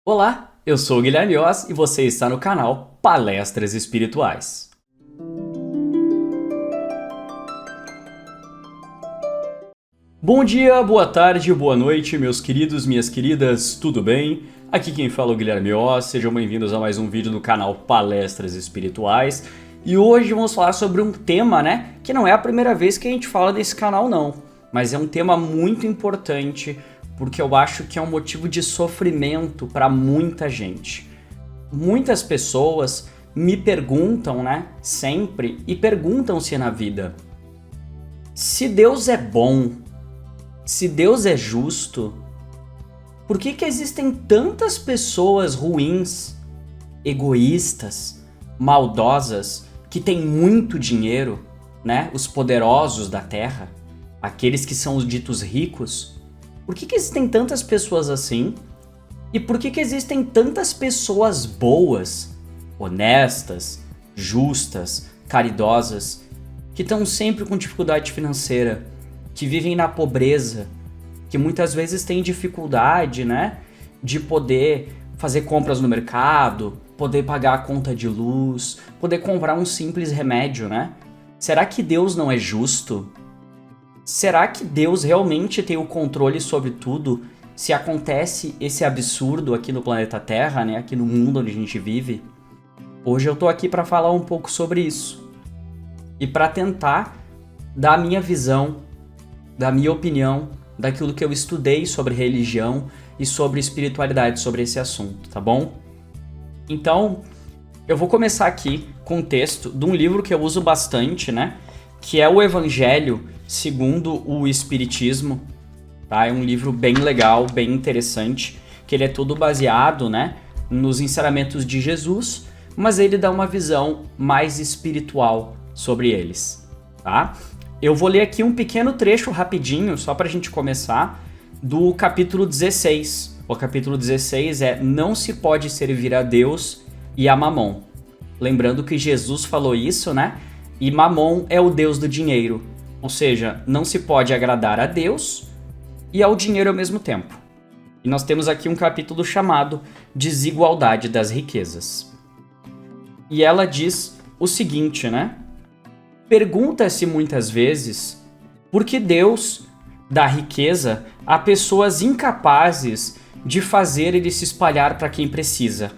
Olá, eu sou o Guilherme Oz e você está no canal Palestras Espirituais. Bom dia, boa tarde, boa noite, meus queridos, minhas queridas, tudo bem? Aqui quem fala é o Guilherme Oz, sejam bem-vindos a mais um vídeo do canal Palestras Espirituais. E hoje vamos falar sobre um tema, que não é a primeira vez que a gente fala nesse canal não, mas é um tema muito importante porque eu acho que é um motivo de sofrimento para muita gente. Muitas pessoas me perguntam, sempre, e perguntam-se na vida: se Deus é bom, se Deus é justo, por que existem tantas pessoas ruins, egoístas, maldosas, que têm muito dinheiro, os poderosos da terra, aqueles que são os ditos ricos? Por que existem tantas pessoas assim? E por que existem tantas pessoas boas, honestas, justas, caridosas, que estão sempre com dificuldade financeira, que vivem na pobreza, que muitas vezes têm dificuldade, de poder fazer compras no mercado, poder pagar a conta de luz, poder comprar um simples remédio, Será que Deus não é justo? Será que Deus realmente tem o controle sobre tudo se acontece esse absurdo aqui no planeta Terra, aqui no mundo onde a gente vive? Hoje eu tô aqui para falar um pouco sobre isso e para tentar dar a minha visão, da minha opinião, daquilo que eu estudei sobre religião e sobre espiritualidade, sobre esse assunto, tá bom? Então, eu vou começar aqui com um texto de um livro que eu uso bastante, que é o Evangelho segundo o Espiritismo, tá? É um livro bem legal, bem interessante, que ele é todo baseado, nos ensinamentos de Jesus, mas ele dá uma visão mais espiritual sobre eles, tá? Eu vou ler aqui um pequeno trecho rapidinho, só pra gente começar, do capítulo 16. O capítulo 16 é: não se pode servir a Deus e a Mamon. Lembrando que Jesus falou isso, E Mamon é o deus do dinheiro. Ou seja, não se pode agradar a Deus e ao dinheiro ao mesmo tempo. E nós temos aqui um capítulo chamado Desigualdade das Riquezas. E ela diz o seguinte, Pergunta-se muitas vezes por que Deus dá riqueza a pessoas incapazes de fazer ele se espalhar para quem precisa.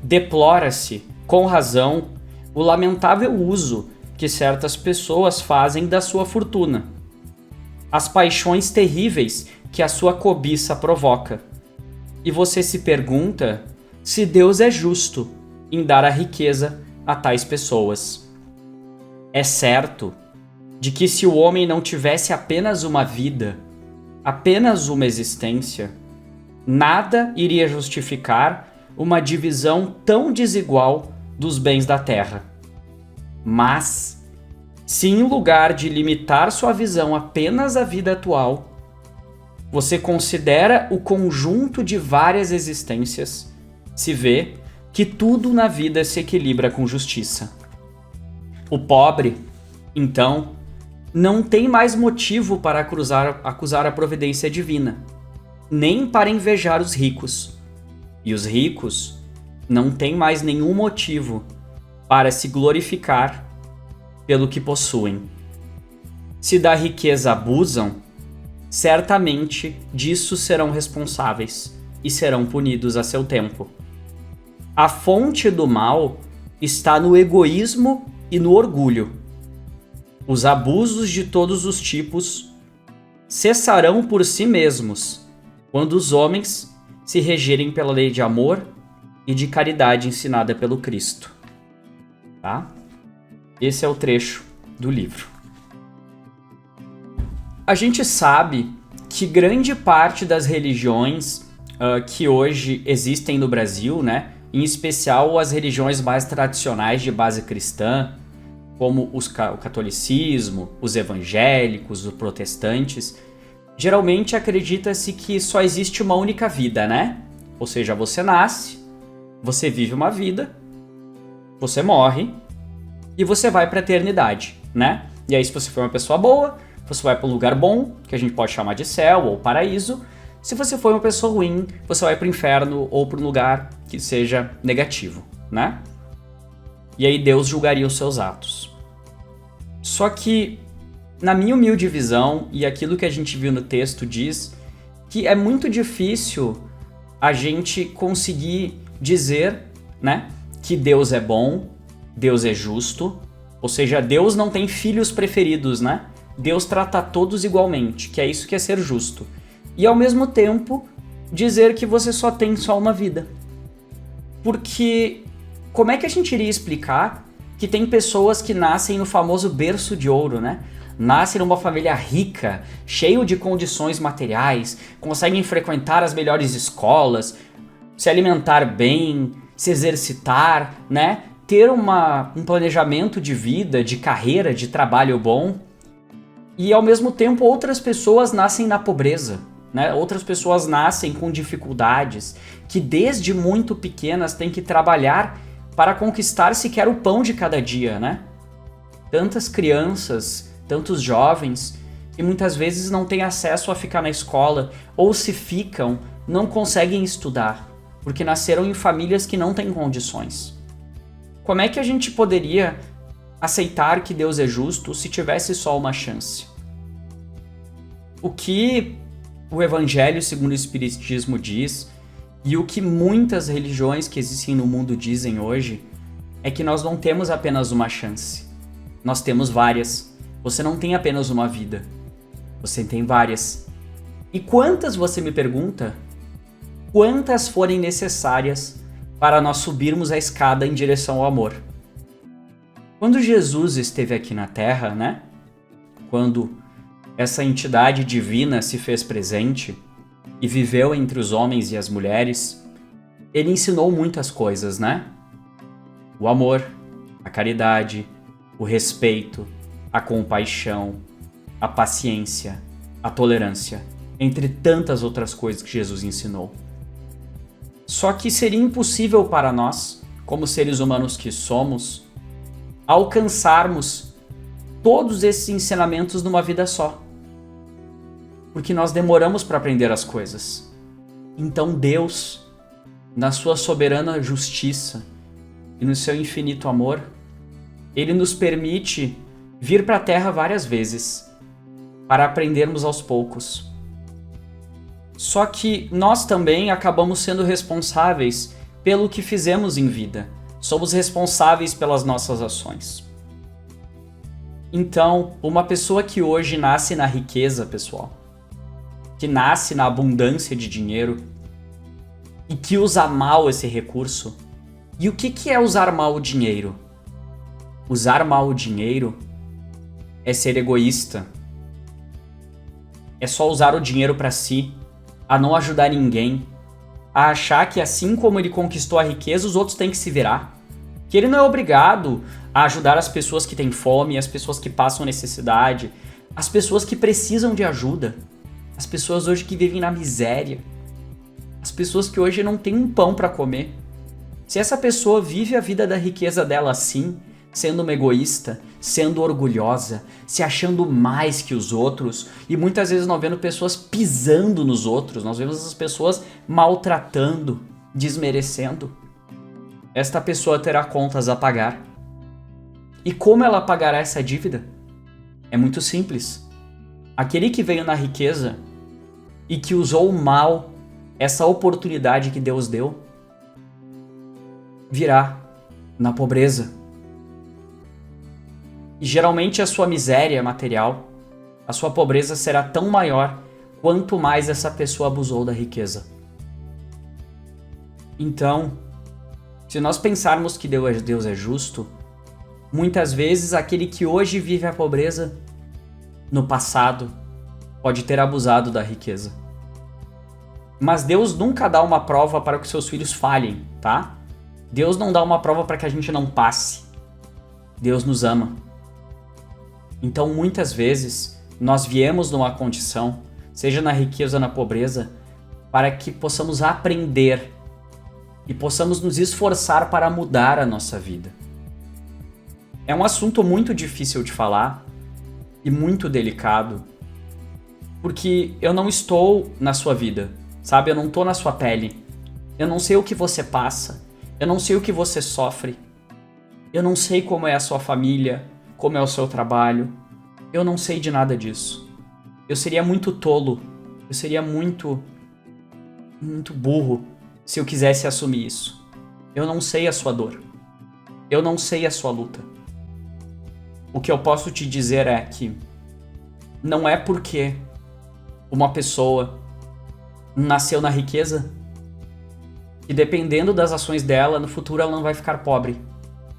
Deplora-se, com razão, o lamentável uso que certas pessoas fazem da sua fortuna, as paixões terríveis que a sua cobiça provoca. E você se pergunta se Deus é justo em dar a riqueza a tais pessoas. É certo de que se o homem não tivesse apenas uma vida, apenas uma existência, nada iria justificar uma divisão tão desigual dos bens da terra. Mas, se em lugar de limitar sua visão apenas à vida atual, você considera o conjunto de várias existências, se vê que tudo na vida se equilibra com justiça. O pobre, então, não tem mais motivo para acusar a providência divina, nem para invejar os ricos. E os ricos não têm mais nenhum motivo para se glorificar pelo que possuem. Se da riqueza abusam, certamente disso serão responsáveis e serão punidos a seu tempo. A fonte do mal está no egoísmo e no orgulho. Os abusos de todos os tipos cessarão por si mesmos quando os homens se regerem pela lei de amor e de caridade ensinada pelo Cristo. Tá? Esse é o trecho do livro. A gente sabe que grande parte das religiões que hoje existem no Brasil, em especial as religiões mais tradicionais de base cristã, como o catolicismo, os evangélicos, os protestantes, geralmente acredita-se que só existe uma única vida, Ou seja, você nasce, você vive uma vida, você morre e você vai para a eternidade, E aí, se você for uma pessoa boa, você vai para um lugar bom, que a gente pode chamar de céu ou paraíso. Se você for uma pessoa ruim, você vai para o inferno ou para um lugar que seja negativo, né? E aí Deus julgaria os seus atos. Só que, na minha humilde visão, e aquilo que a gente viu no texto diz, que é muito difícil a gente conseguir dizer, né, que Deus é bom, Deus é justo, ou seja, Deus não tem filhos preferidos, né? Deus trata todos igualmente, que é isso que é ser justo. E ao mesmo tempo, dizer que você só tem uma vida. Porque como é que a gente iria explicar que tem pessoas que nascem no famoso berço de ouro, né? Nascem numa família rica, cheio de condições materiais, conseguem frequentar as melhores escolas, se alimentar bem, se exercitar, né? Ter um planejamento de vida, de carreira, de trabalho bom. E ao mesmo tempo outras pessoas nascem na pobreza, né? Outras pessoas nascem com dificuldades, que desde muito pequenas têm que trabalhar para conquistar sequer o pão de cada dia, né? Tantas crianças, tantos jovens, que muitas vezes não têm acesso a ficar na escola, ou se ficam, não conseguem estudar, porque nasceram em famílias que não têm condições. Como é que a gente poderia aceitar que Deus é justo se tivesse só uma chance? O que o Evangelho segundo o Espiritismo diz, e o que muitas religiões que existem no mundo dizem hoje, é que nós não temos apenas uma chance. Nós temos várias. Você não tem apenas uma vida. Você tem várias. E quantas, você me pergunta, quantas forem necessárias para nós subirmos a escada em direção ao amor? Quando Jesus esteve aqui na Terra, né? Quando essa entidade divina se fez presente e viveu entre os homens e as mulheres, ele ensinou muitas coisas, né? O amor, a caridade, o respeito, a compaixão, a paciência, a tolerância, entre tantas outras coisas que Jesus ensinou. Só que seria impossível para nós, como seres humanos que somos, alcançarmos todos esses ensinamentos numa vida só. Porque nós demoramos para aprender as coisas. Então Deus, na sua soberana justiça e no seu infinito amor, Ele nos permite vir para a Terra várias vezes, para aprendermos aos poucos. Só que nós também acabamos sendo responsáveis pelo que fizemos em vida. Somos responsáveis pelas nossas ações. Então, uma pessoa que hoje nasce na riqueza, pessoal, que nasce na abundância de dinheiro e que usa mal esse recurso. E o que é usar mal o dinheiro? Usar mal o dinheiro é ser egoísta. É só usar o dinheiro para si, a não ajudar ninguém, a achar que assim como ele conquistou a riqueza, os outros têm que se virar. Que ele não é obrigado a ajudar as pessoas que têm fome, as pessoas que passam necessidade, as pessoas que precisam de ajuda. As pessoas hoje que vivem na miséria. As pessoas que hoje não têm um pão para comer. Se essa pessoa vive a vida da riqueza dela assim, sendo uma egoísta, sendo orgulhosa, se achando mais que os outros, e muitas vezes nós vemos pessoas pisando nos outros, nós vemos essas pessoas maltratando, desmerecendo, esta pessoa terá contas a pagar. E como ela pagará essa dívida? É muito simples. Aquele que veio na riqueza e que usou mal essa oportunidade que Deus deu, virá na pobreza. E geralmente a sua miséria material, a sua pobreza será tão maior quanto mais essa pessoa abusou da riqueza. Então, se nós pensarmos que Deus é justo, muitas vezes aquele que hoje vive a pobreza, no passado, pode ter abusado da riqueza. Mas Deus nunca dá uma prova para que seus filhos falhem, tá? Deus não dá uma prova para que a gente não passe. Deus nos ama. Então, muitas vezes, nós viemos numa condição, seja na riqueza ou na pobreza, para que possamos aprender e possamos nos esforçar para mudar a nossa vida. É um assunto muito difícil de falar e muito delicado, Porque eu não estou na sua vida, sabe? Eu não tô na sua pele. Eu não sei o que você passa. Eu não sei o que você sofre. Eu não sei como é a sua família, como é o seu trabalho. Eu não sei de nada disso. Eu seria muito tolo. Eu seria muito burro se eu quisesse assumir isso. Eu não sei a sua dor. Eu não sei a sua luta. O que eu posso te dizer é que não é porque uma pessoa nasceu na riqueza e dependendo das ações dela, no futuro ela não vai ficar pobre.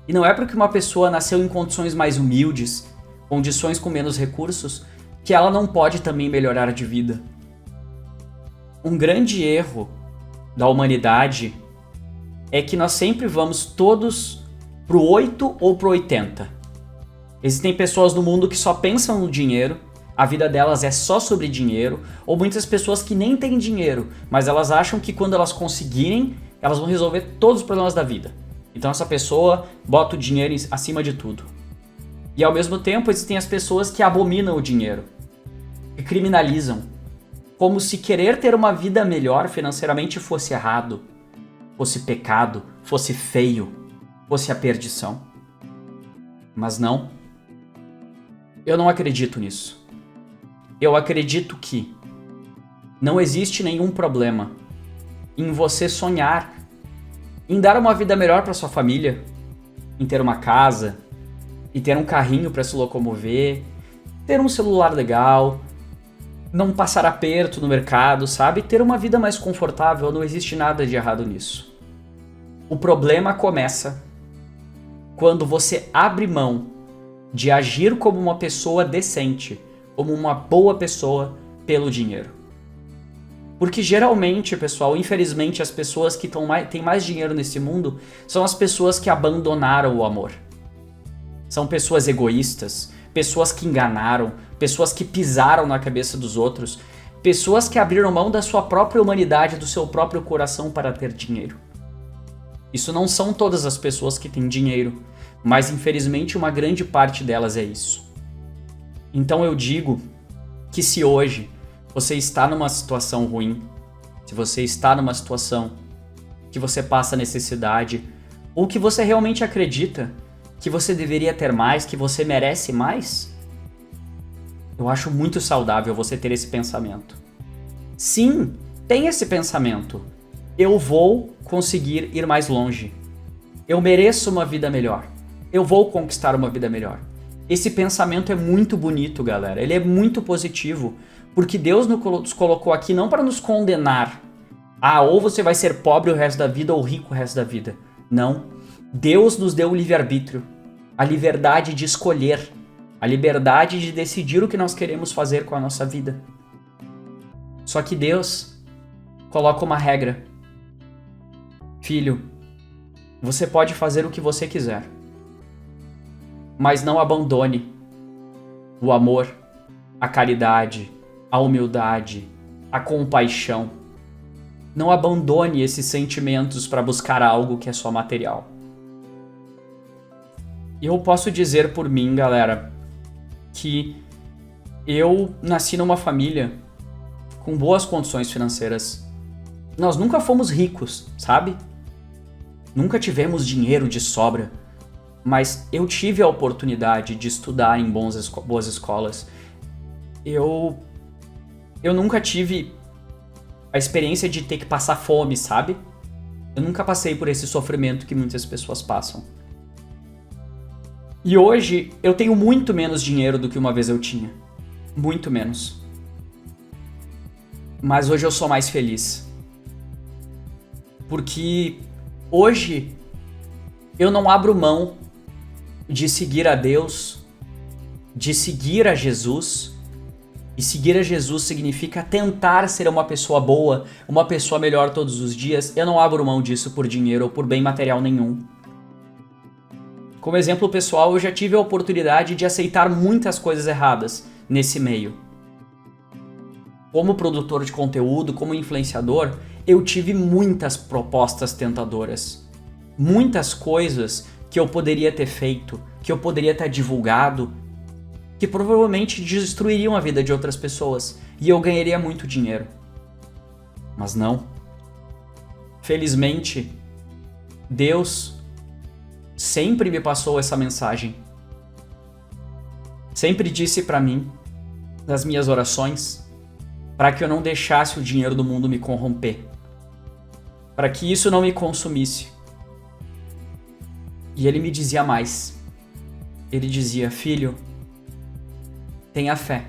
E não é porque uma pessoa nasceu em condições mais humildes, condições com menos recursos, que ela não pode também melhorar de vida. Um grande erro da humanidade é que nós sempre vamos todos pro 8 ou pro 80. Existem pessoas no mundo que só pensam no dinheiro, a vida delas é só sobre dinheiro, ou muitas pessoas que nem têm dinheiro, mas elas acham que quando elas conseguirem, elas vão resolver todos os problemas da vida. Então essa pessoa bota o dinheiro acima de tudo. E ao mesmo tempo existem as pessoas que abominam o dinheiro, que criminalizam, como se querer ter uma vida melhor financeiramente fosse errado, fosse pecado, fosse feio, fosse a perdição. Mas não. Eu não acredito nisso. Eu acredito que não existe nenhum problema em você sonhar em dar uma vida melhor para sua família, em ter uma casa, e ter um carrinho para se locomover, ter um celular legal, não passar aperto no mercado, sabe? Ter uma vida mais confortável, não existe nada de errado nisso. O problema começa quando você abre mão de agir como uma pessoa decente, como uma boa pessoa pelo dinheiro. Porque geralmente, pessoal, infelizmente, as pessoas que têm mais dinheiro nesse mundo são as pessoas que abandonaram o amor. São pessoas egoístas, pessoas que enganaram, pessoas que pisaram na cabeça dos outros, pessoas que abriram mão da sua própria humanidade, do seu próprio coração para ter dinheiro. Isso não são todas as pessoas que têm dinheiro, mas infelizmente uma grande parte delas é isso. Então eu digo que se hoje você está numa situação ruim, se você está numa situação que você passa necessidade, ou que você realmente acredita que você deveria ter mais, que você merece mais, eu acho muito saudável você ter esse pensamento. Sim, tem esse pensamento. Eu vou conseguir ir mais longe. Eu mereço uma vida melhor. Eu vou conquistar uma vida melhor. Esse pensamento é muito bonito, galera. Ele é muito positivo. Porque Deus nos colocou aqui não para nos condenar. Ah, ou você vai ser pobre o resto da vida ou rico o resto da vida. Não. Deus nos deu o livre-arbítrio. A liberdade de escolher. A liberdade de decidir o que nós queremos fazer com a nossa vida. Só que Deus coloca uma regra. Filho, você pode fazer o que você quiser. Mas não abandone o amor, a caridade, a humildade, a compaixão. Não abandone esses sentimentos para buscar algo que é só material. E eu posso dizer por mim, galera, que eu nasci numa família com boas condições financeiras. Nós nunca fomos ricos, sabe? Nunca tivemos dinheiro de sobra. Mas eu tive a oportunidade de estudar em boas escolas. Eu nunca tive a experiência de ter que passar fome, sabe? Eu nunca passei por esse sofrimento que muitas pessoas passam. E hoje eu tenho muito menos dinheiro do que uma vez eu tinha. Muito menos. Mas hoje eu sou mais feliz. Porque hoje eu não abro mão de seguir a Deus, de seguir a Jesus. E seguir a Jesus significa tentar ser uma pessoa boa, uma pessoa melhor todos os dias. Eu não abro mão disso por dinheiro ou por bem material nenhum. Como exemplo pessoal, eu já tive a oportunidade de aceitar muitas coisas erradas nesse meio. Como produtor de conteúdo, como influenciador, eu tive muitas propostas tentadoras. Muitas coisas que eu poderia ter feito, que eu poderia ter divulgado, que provavelmente destruiriam a vida de outras pessoas. e eu ganharia muito dinheiro. Mas não. Felizmente, Deus sempre me passou essa mensagem. Sempre disse para mim, nas minhas orações, para que eu não deixasse o dinheiro do mundo me corromper. Para que isso não me consumisse. E ele me dizia mais. Ele dizia, filho, tenha fé.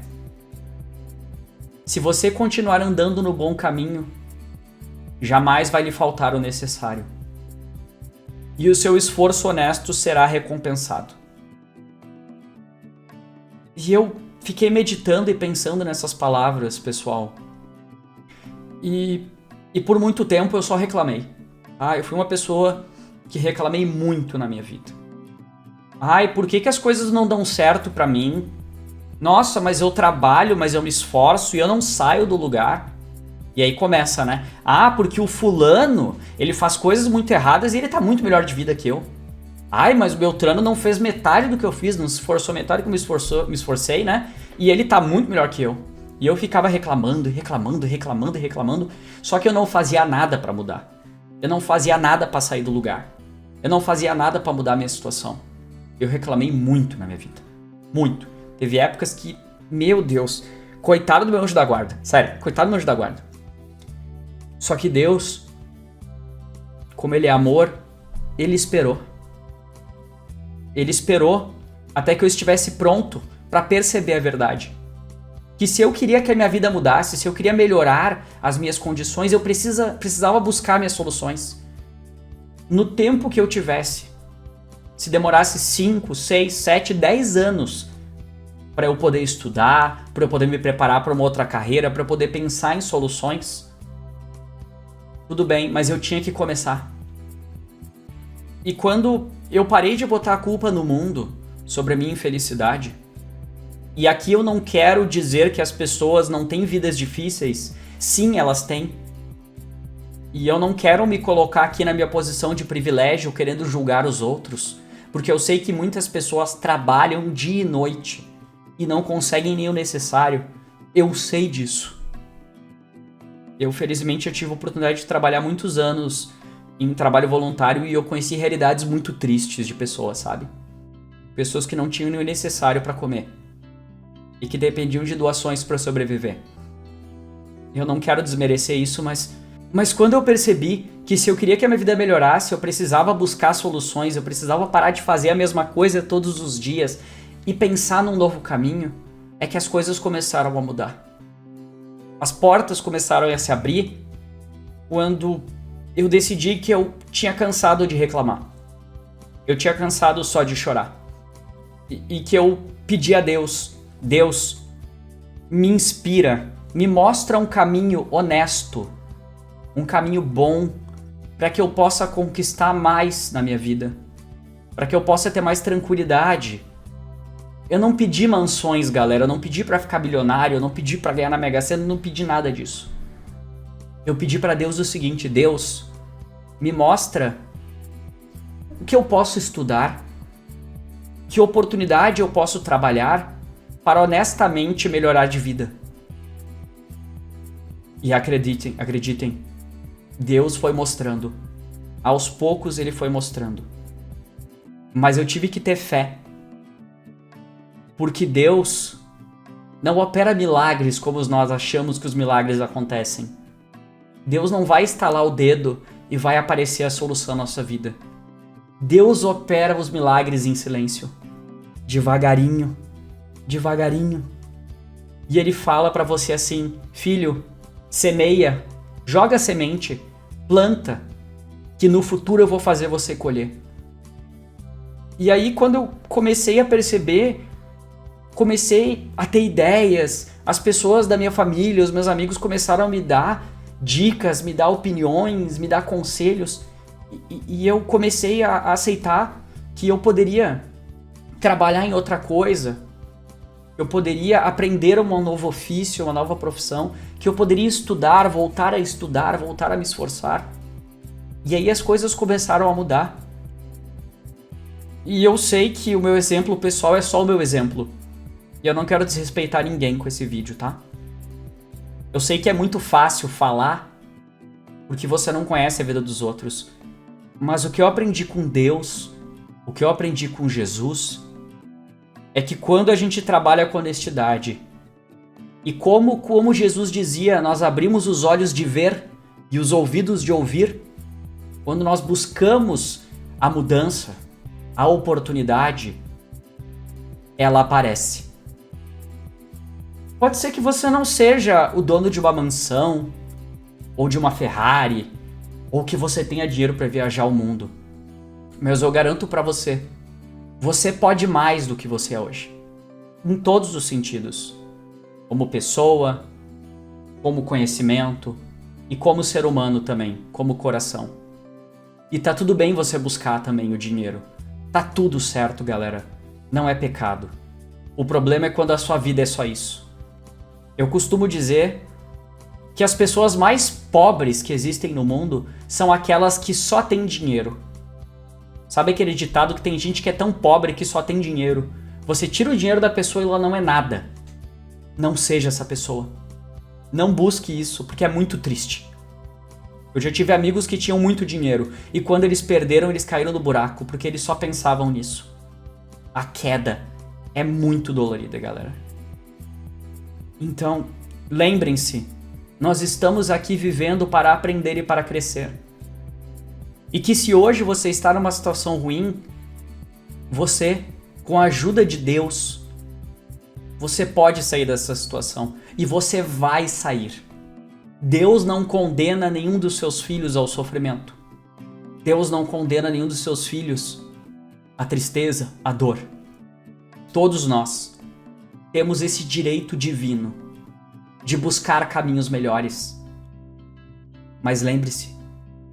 Se você continuar andando no bom caminho, jamais vai lhe faltar o necessário. E o seu esforço honesto será recompensado. E eu fiquei meditando e pensando nessas palavras, pessoal. E por muito tempo eu só reclamei. Eu fui uma pessoa que reclamei muito na minha vida. Por que as coisas não dão certo pra mim? Nossa, mas eu trabalho, mas eu me esforço e eu não saio do lugar. E aí começa, né? Porque o fulano, ele faz coisas muito erradas e ele tá muito melhor de vida que eu. Mas o Beltrano não fez metade do que eu fiz, não se esforçou metade do que eu me esforcei, né? E ele tá muito melhor que eu. E eu ficava reclamando, só que eu não fazia nada pra mudar. Eu não fazia nada pra sair do lugar. Eu não fazia nada pra mudar a minha situação. Eu reclamei muito na minha vida. Muito. Teve épocas que, meu Deus, coitado do meu anjo da guarda. Sério, coitado do meu anjo da guarda. Só que Deus, como Ele é amor, Ele esperou. Ele esperou até que eu estivesse pronto para perceber a verdade. Que se eu queria que a minha vida mudasse, se eu queria melhorar as minhas condições, eu precisava buscar minhas soluções. No tempo que eu tivesse. Se demorasse 5, 6, 7, 10 anos para eu poder estudar, para eu poder me preparar para uma outra carreira, para eu poder pensar em soluções, tudo bem, mas eu tinha que começar. E quando eu parei de botar a culpa no mundo sobre a minha infelicidade, e aqui eu não quero dizer que as pessoas não têm vidas difíceis, sim, elas têm. E eu não quero me colocar aqui na minha posição de privilégio querendo julgar os outros, porque eu sei que muitas pessoas trabalham dia e noite e não conseguem nem o necessário. Eu sei disso. Felizmente, eu tive a oportunidade de trabalhar muitos anos em trabalho voluntário e eu conheci realidades muito tristes de pessoas, sabe? Pessoas que não tinham nem o necessário para comer e que dependiam de doações para sobreviver. Eu não quero desmerecer isso, mas quando eu percebi que se eu queria que a minha vida melhorasse, eu precisava buscar soluções, eu precisava parar de fazer a mesma coisa todos os dias e pensar num novo caminho, é que as coisas começaram a mudar. As portas começaram a se abrir quando eu decidi que eu tinha cansado de reclamar. Eu tinha cansado só de chorar. E que eu pedi a Deus, Deus, me inspira, me mostra um caminho honesto, um caminho bom, para que eu possa conquistar mais na minha vida, para que eu possa ter mais tranquilidade. Eu não pedi mansões, galera, eu não pedi para ficar bilionário, eu não pedi para ganhar na Mega Sena, eu não pedi nada disso. Eu pedi para Deus o seguinte, Deus, me mostra o que eu posso estudar, que oportunidade eu posso trabalhar para honestamente melhorar de vida. E acreditem, Deus foi mostrando. Aos poucos Ele foi mostrando. Mas eu tive que ter fé. Porque Deus não opera milagres como nós achamos que os milagres acontecem. Deus não vai estalar o dedo e vai aparecer a solução na nossa vida. Deus opera os milagres em silêncio. Devagarinho. Devagarinho. E Ele fala para você assim, filho, semeia, joga a semente, planta, que no futuro eu vou fazer você colher. E aí quando eu comecei a perceber, comecei a ter ideias, as pessoas da minha família, os meus amigos começaram a me dar dicas, me dar opiniões, me dar conselhos, e eu comecei a aceitar que eu poderia trabalhar em outra coisa, eu poderia aprender um novo ofício, uma nova profissão, que eu poderia estudar, voltar a me esforçar. E aí as coisas começaram a mudar. E eu sei que o meu exemplo pessoal é só o meu exemplo. E eu não quero desrespeitar ninguém com esse vídeo, tá? Eu sei que é muito fácil falar porque você não conhece a vida dos outros. Mas o que eu aprendi com Deus, o que eu aprendi com Jesus, é que quando a gente trabalha com honestidade, e como Jesus dizia, nós abrimos os olhos de ver e os ouvidos de ouvir, quando nós buscamos a mudança, a oportunidade, ela aparece. Pode ser que você não seja o dono de uma mansão, ou de uma Ferrari, ou que você tenha dinheiro para viajar o mundo. Mas eu garanto para você, você pode mais do que você é hoje. Em todos os sentidos. Como pessoa, como conhecimento e como ser humano também, como coração. E tá tudo bem você buscar também o dinheiro. Tá tudo certo, galera. Não é pecado. O problema é quando a sua vida é só isso. Eu costumo dizer que as pessoas mais pobres que existem no mundo são aquelas que só têm dinheiro. Sabe aquele ditado que tem gente que é tão pobre que só tem dinheiro? Você tira o dinheiro da pessoa e ela não é nada. Não seja essa pessoa. Não busque isso, porque é muito triste. Eu já tive amigos que tinham muito dinheiro e quando eles perderam, eles caíram no buraco, porque eles só pensavam nisso. A queda é muito dolorida, galera. Então, lembrem-se, nós estamos aqui vivendo para aprender e para crescer. E que se hoje você está numa situação ruim, você, com a ajuda de Deus, você pode sair dessa situação. E você vai sair. Deus não condena nenhum dos seus filhos ao sofrimento. Deus não condena nenhum dos seus filhos à tristeza, à dor. Todos nós temos esse direito divino de buscar caminhos melhores. Mas lembre-se,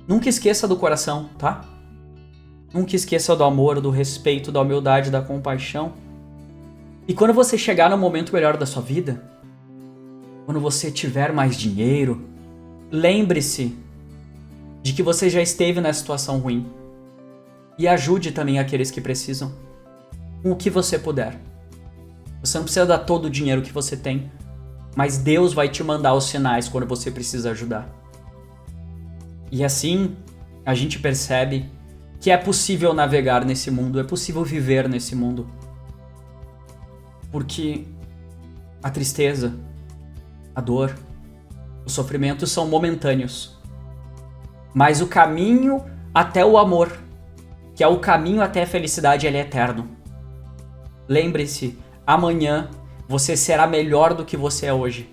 nunca esqueça do coração, tá? Nunca esqueça do amor, do respeito, da humildade, da compaixão. E quando você chegar no momento melhor da sua vida, quando você tiver mais dinheiro, lembre-se de que você já esteve na situação ruim. E ajude também aqueles que precisam, com o que você puder. Você não precisa dar todo o dinheiro que você tem, mas Deus vai te mandar os sinais quando você precisa ajudar. E assim, a gente percebe que é possível navegar nesse mundo, é possível viver nesse mundo. Porque a tristeza, a dor, o sofrimento são momentâneos. Mas o caminho até o amor, que é o caminho até a felicidade, ele é eterno. Lembre-se, amanhã você será melhor do que você é hoje.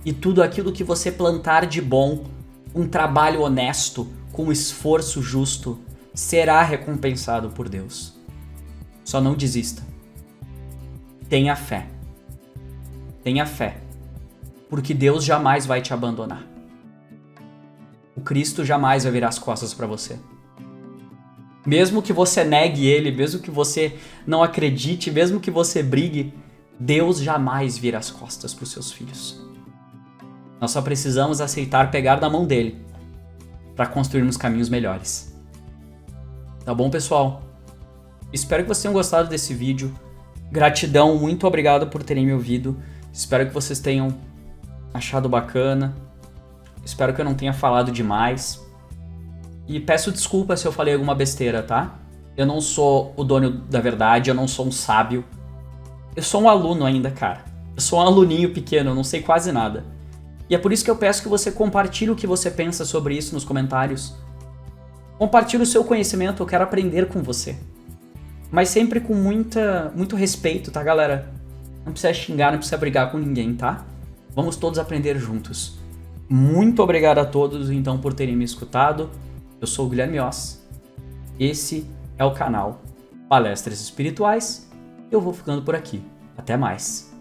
E tudo aquilo que você plantar de bom, um trabalho honesto, com esforço justo, será recompensado por Deus. Só não desista. Tenha fé. Tenha fé. Porque Deus jamais vai te abandonar. O Cristo jamais vai virar as costas para você. Mesmo que você negue Ele, mesmo que você não acredite, mesmo que você brigue, Deus jamais vira as costas para os seus filhos. Nós só precisamos aceitar pegar na mão dele para construirmos caminhos melhores. Tá bom, pessoal? Espero que vocês tenham gostado desse vídeo. Gratidão, muito obrigado por terem me ouvido. Espero que vocês tenham achado bacana. Espero que eu não tenha falado demais. E peço desculpa se eu falei alguma besteira, tá? Eu não sou o dono da verdade, eu não sou um sábio. Eu sou um aluno ainda, cara. Eu sou um aluninho pequeno, eu não sei quase nada. E é por isso que eu peço que você compartilhe o que você pensa sobre isso nos comentários. Compartilhe o seu conhecimento, eu quero aprender com você. Mas sempre com muito respeito, tá, galera? Não precisa xingar, não precisa brigar com ninguém, tá? Vamos todos aprender juntos. Muito obrigado a todos, então, por terem me escutado. Eu sou o Guilherme Oss. Esse é o canal Palestras Espirituais. Eu vou ficando por aqui. Até mais.